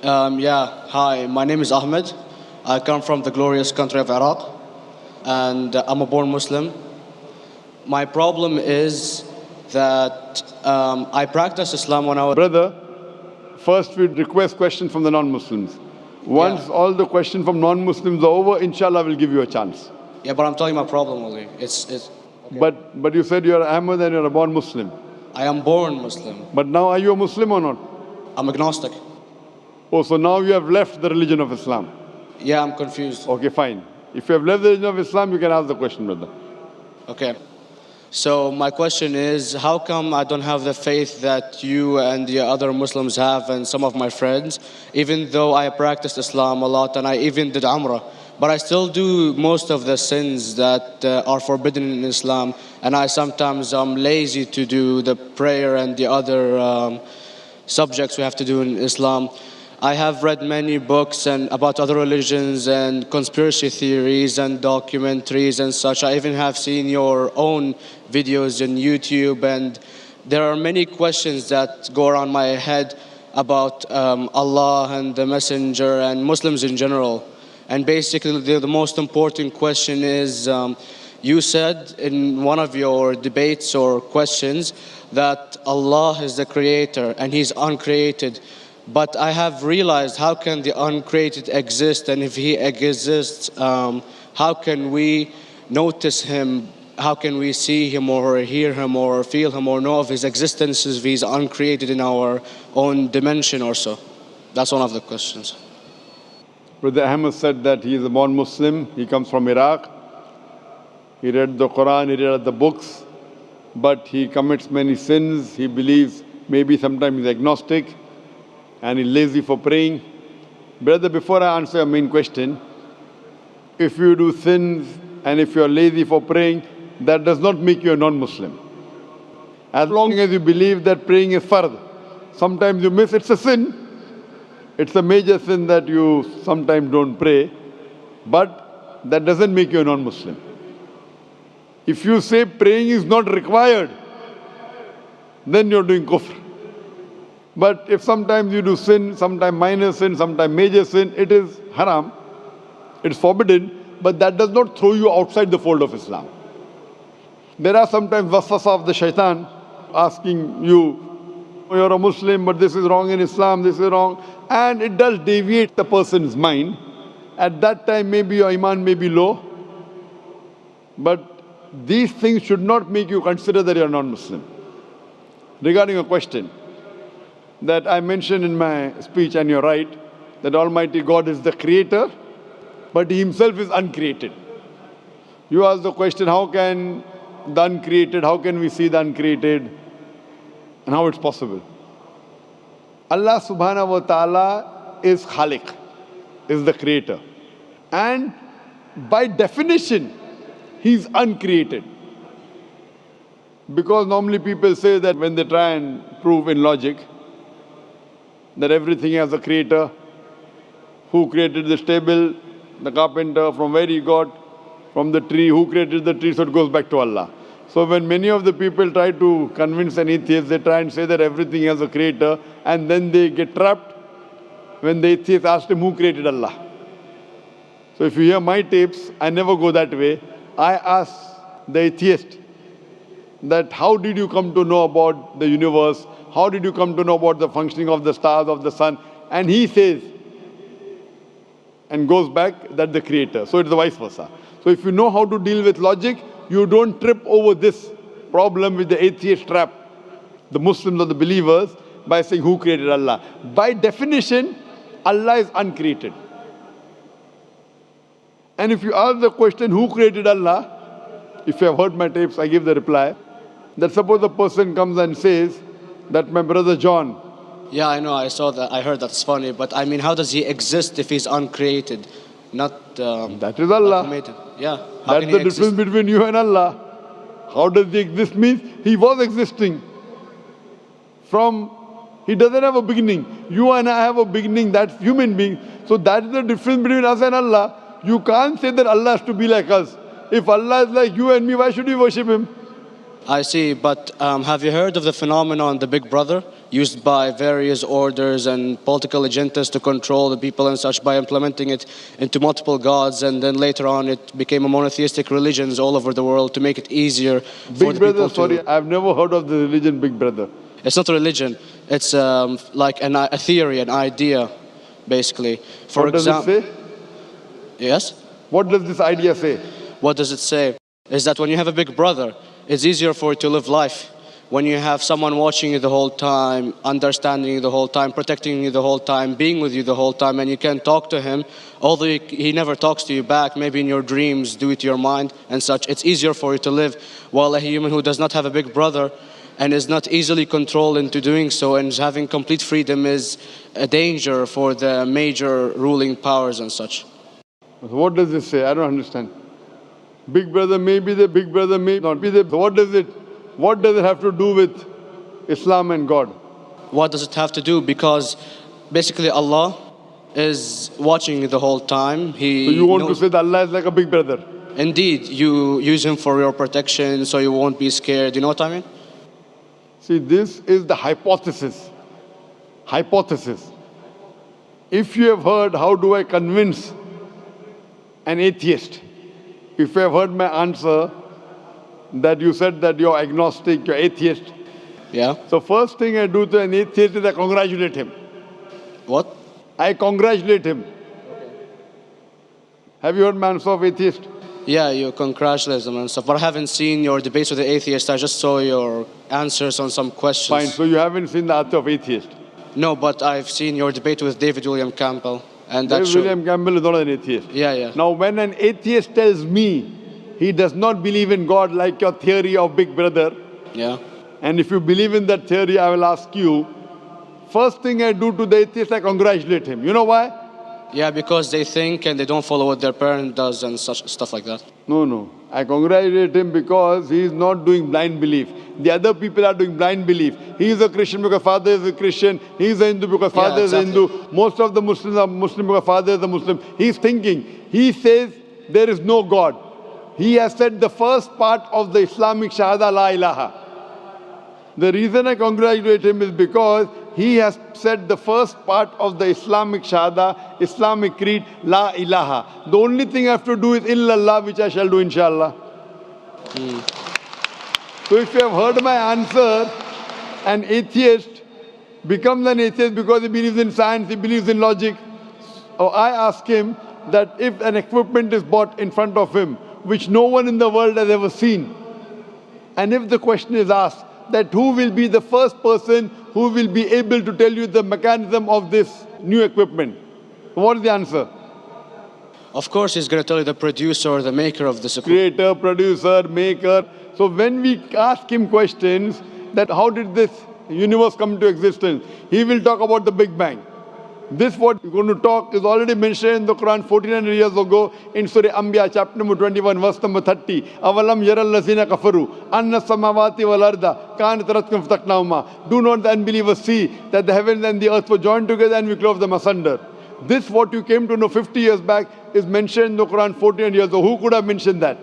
Hi, my name is Ahmed. I come from the glorious country of Iraq, and I'm a born Muslim. My problem is that I practiced Islam when I was... Brother, first we request questions from the non-Muslims. Once all the questions from non-Muslims are over, inshallah we'll give you a chance. Yeah, but I'm telling you my problem only. Okay. But you said you're Ahmed and you're a born Muslim. I am born Muslim. But now are you a Muslim or not? I'm agnostic. Oh, so now you have left the religion of Islam. Yeah, I'm confused. Okay, fine. If you have left the religion of Islam, you can ask the question, brother. Okay. So my question is, how come I don't have the faith that you and the other Muslims have and some of my friends, even though I practiced Islam a lot and I even did Umrah, but I still do most of the sins that are forbidden in Islam, and I sometimes am lazy to do the prayer and the other subjects we have to do in Islam. I have read many books and about other religions and conspiracy theories and documentaries and such. I even have seen your own videos on YouTube, and there are many questions that go around my head about Allah and the Messenger and Muslims in general. And basically the most important question is, you said in one of your debates or questions that Allah is the creator and He's uncreated. But I have realized, how can the uncreated exist? And if He exists, how can we notice Him? How can we see Him or hear Him or feel Him or know of His existence if He's uncreated in our own dimension or so? That's one of the questions. Brother Ahmed said that he is a born Muslim. He comes from Iraq. He read the Quran, he read the books, but he commits many sins. He believes maybe sometimes he's agnostic and he's lazy for praying. Brother, before I answer your main question, if you do sins and if you're lazy for praying, that does not make you a non-Muslim. As long as you believe that praying is fard, sometimes you miss, it's a sin. It's a major sin that you sometimes don't pray, but that doesn't make you a non-Muslim. If you say praying is not required, then you're doing kufr. But if sometimes you do sin, sometimes minor sin, sometimes major sin, it is haram, it's forbidden, but that does not throw you outside the fold of Islam. There are sometimes waswasa of the shaitan asking you, you're a Muslim, but this is wrong in Islam, this is wrong. And it does deviate the person's mind. At that time, maybe your iman may be low. But these things should not make you consider that you're non-Muslim. Regarding a question that I mentioned in my speech, and you're right, that Almighty God is the creator, but He Himself is uncreated. You ask the question, how can the uncreated, how can we see the uncreated? And how it's possible? Allah subhanahu wa ta'ala is Khaliq, is the creator. And by definition, He's uncreated. Because normally people say that when they try and prove in logic that everything has a creator, who created this table, the carpenter, from where he got, from the tree, who created the tree, so it goes back to Allah. So when many of the people try to convince an atheist, they try and say that everything has a creator, and then they get trapped when the atheist asked him, who created Allah? So if you hear my tapes, I never go that way. I ask the atheist that how did you come to know about the universe? How did you come to know about the functioning of the stars, of the sun? And he says, and goes back, that the creator. So it's the vice versa. So if you know how to deal with logic, you don't trip over this problem with the atheist trap, the Muslims or the believers, by saying who created Allah. By definition, Allah is uncreated. And if you ask the question, who created Allah? If you have heard my tapes, I give the reply, that suppose a person comes and says that my brother John. Yeah, I know, I saw that, I heard that's funny, but I mean, how does he exist if he's uncreated? Not that is Allah. Yeah. That's the difference between you and Allah. How does he exist? Means he was existing. He doesn't have a beginning. You and I have a beginning, that's human being. So that's the difference between us and Allah. You can't say that Allah has to be like us. If Allah is like you and me, why should we worship Him? I see, but have you heard of the phenomenon, the Big Brother? used by various orders and political agendas to control the people and such by implementing it into multiple gods, and then later on it became a monotheistic religions all over the world to make it easier for Big the Brother, people to... sorry, I've never heard of the religion Big Brother. It's not a religion. It's like a theory, an idea, basically. For What does it example, say? yes. What does this idea say? What does it say? Is that when you have a big brother, it's easier for you to live life. When you have someone watching you the whole time, understanding you the whole time, protecting you the whole time, being with you the whole time, and you can talk to him, although he never talks to you back, maybe in your dreams, do it to your mind and such, it's easier for you to live. While a human who does not have a big brother and is not easily controlled into doing so and is having complete freedom is a danger for the major ruling powers and such. What does this say? I don't understand. Big Brother may be there, Big Brother may not be there. So what does it have to do with Islam and God? What does it have to do? Because basically Allah is watching you the whole time. So you want to say that Allah is like a big brother? Indeed, you use him for your protection so you won't be scared. You know what I mean? See, this is the hypothesis. Hypothesis. If you have heard, how do I convince an atheist? If you have heard my answer, that you said that you're agnostic, you're atheist. Yeah. So first thing I do to an atheist is I congratulate him. What? I congratulate him. Have you heard my answer of atheist? Yeah, you congratulate them and stuff. But I haven't seen your debates with the atheist. I just saw your answers on some questions. Fine, so you haven't seen the answer of atheist? No, but I've seen your debate with David William Campbell. And that David William Campbell is not an atheist. Yeah, yeah. Now when an atheist tells me he does not believe in God like your theory of Big Brother, yeah, and if you believe in that theory, I will ask you, first thing I do to the atheist, I congratulate him. You know why? Yeah, because they think and they don't follow what their parent does and such stuff like that. No. I congratulate him because he is not doing blind belief. The other people are doing blind belief. He is a Christian because father is a Christian. He is a Hindu because father is a Hindu. Most of the Muslims are Muslim because father is a Muslim. He is thinking. He says there is no God. He has said the first part of the Islamic Shahada, La ilaha. The reason I congratulate him is because he has said the first part of the Islamic Shahada, Islamic Creed, La ilaha. The only thing I have to do is illallah, which I shall do inshallah. So if you have heard my answer, an atheist becomes an atheist because he believes in science, he believes in logic. Or I ask him that if an equipment is bought in front of him, which no one in the world has ever seen, and if the question is asked, that who will be the first person who will be able to tell you the mechanism of this new equipment? What is the answer? Of course, he's going to tell you the producer or the maker of this equipment. Creator, producer, maker. So when we ask him questions that how did this universe come to existence, he will talk about the Big Bang. This what we're going to talk is already mentioned in the Quran 1400 years ago in Surah Anbiya chapter number 21 verse number 30. Avalam yaral lazina kafaru anna samawati wal arda kanat ratkum fataknahuma. Do not the unbelievers see that the heavens and the earth were joined together and we clove them asunder. This what you came to know 50 years back is mentioned in the Quran 1400 years ago. Who could have mentioned that?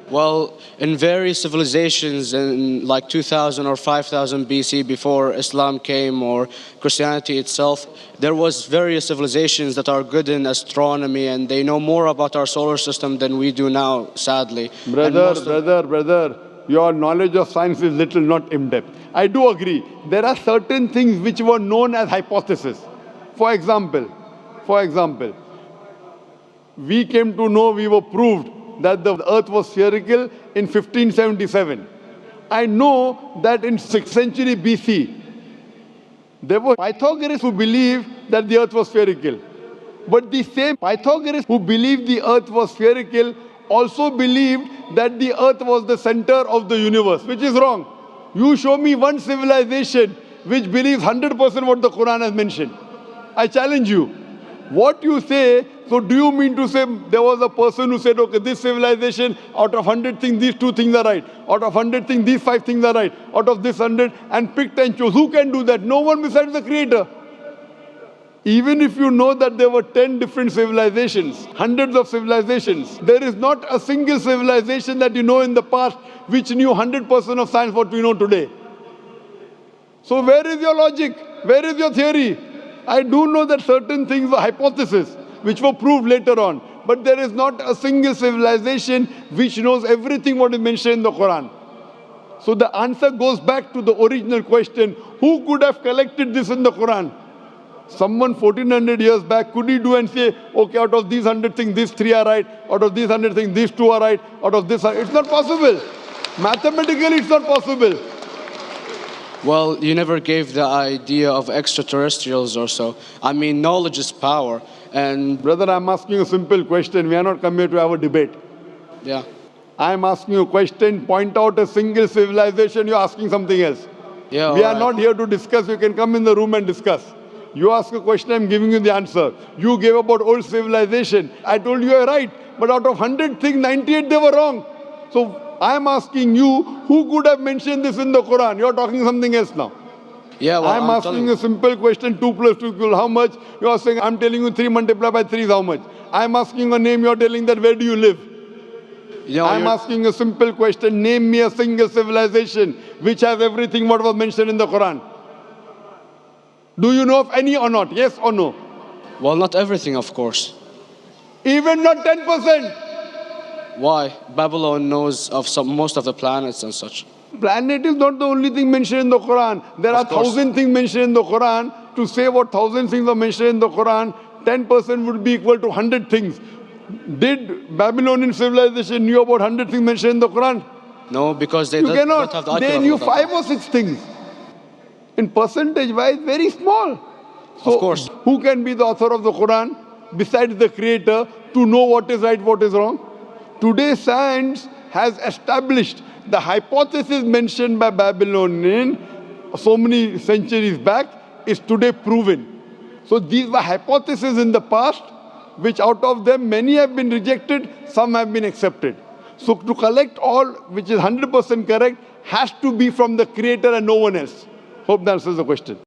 Well, in various civilizations in like 2000 or 5000 BC before Islam came or Christianity itself, there was various civilizations that are good in astronomy and they know more about our solar system than we do now, sadly. Brother, your knowledge of science is little, not in-depth. I do agree. There are certain things which were known as hypotheses. For example, we came to know, we were proved that the earth was spherical in 1577. I know that in 6th century BC, there were Pythagoras who believed that the earth was spherical. But the same Pythagoras who believed the earth was spherical also believed that the earth was the center of the universe, which is wrong. You show me one civilization which believes 100% what the Quran has mentioned. I challenge you. What you say, so do you mean to say there was a person who said, okay, this civilization, out of 100 things, these 2 things are right. Out of 100 things, these 5 things are right. Out of this 100, and picked and chose. Who can do that? No one besides the Creator. Even if you know that there were 10 different civilizations, hundreds of civilizations, there is not a single civilization that you know in the past which knew 100% of science what we know today. So where is your logic? Where is your theory? I do know that certain things were hypotheses, which were proved later on. But there is not a single civilization which knows everything what is mentioned in the Quran. So the answer goes back to the original question, who could have collected this in the Quran? Someone 1400 years back, could he do and say, okay, out of these 100 things, these 3 are right, out of these 100 things, these 2 are right, out of this, it's not possible. Mathematically, it's not possible. Well, you never gave the idea of extraterrestrials or so. I mean, knowledge is power. And Brother, I'm asking you a simple question. We are not come here to have a debate. yeah. I'm asking you a question. Point out a single civilization. You're asking something else. Yeah, We are alright. not here to discuss. You can come in the room and discuss. You ask a question, I'm giving you the answer. You gave about old civilization. I told you you're right. But out of 100 things, 98 they were wrong. So I'm asking you, who could have mentioned this in the Quran? You're talking something else now. Yeah, well, I'm asking a simple question, 2 plus 2 equal how much? You are saying, I'm telling you 3 multiplied by 3 is how much? I'm asking a name, you're telling that where do you live? you know, I'm asking a simple question, name me a single civilization which has everything what was mentioned in the Quran. Do you know of any or not? Yes or no? well, not everything, of course. Even not 10%. Why? Babylon knows of most of the planets and such. Planet is not the only thing mentioned in the Quran. There are 1,000 things mentioned in the Quran. To say what 1,000 things are mentioned in the Quran, 10% would be equal to 100 things. Did Babylonian civilization knew about 100 things mentioned in the Quran? No, because they You don't have the cannot. They accurate knew data. 5 or 6 things. In percentage wise, very small. So Of course. who can be the author of the Quran besides the creator to know what is right, what is wrong? Today science has established the hypothesis mentioned by Babylonian so many centuries back is today proven. So these were hypotheses in the past, which out of them many have been rejected, some have been accepted. So to collect all which is 100% correct has to be from the creator and no one else. Hope that answers the question.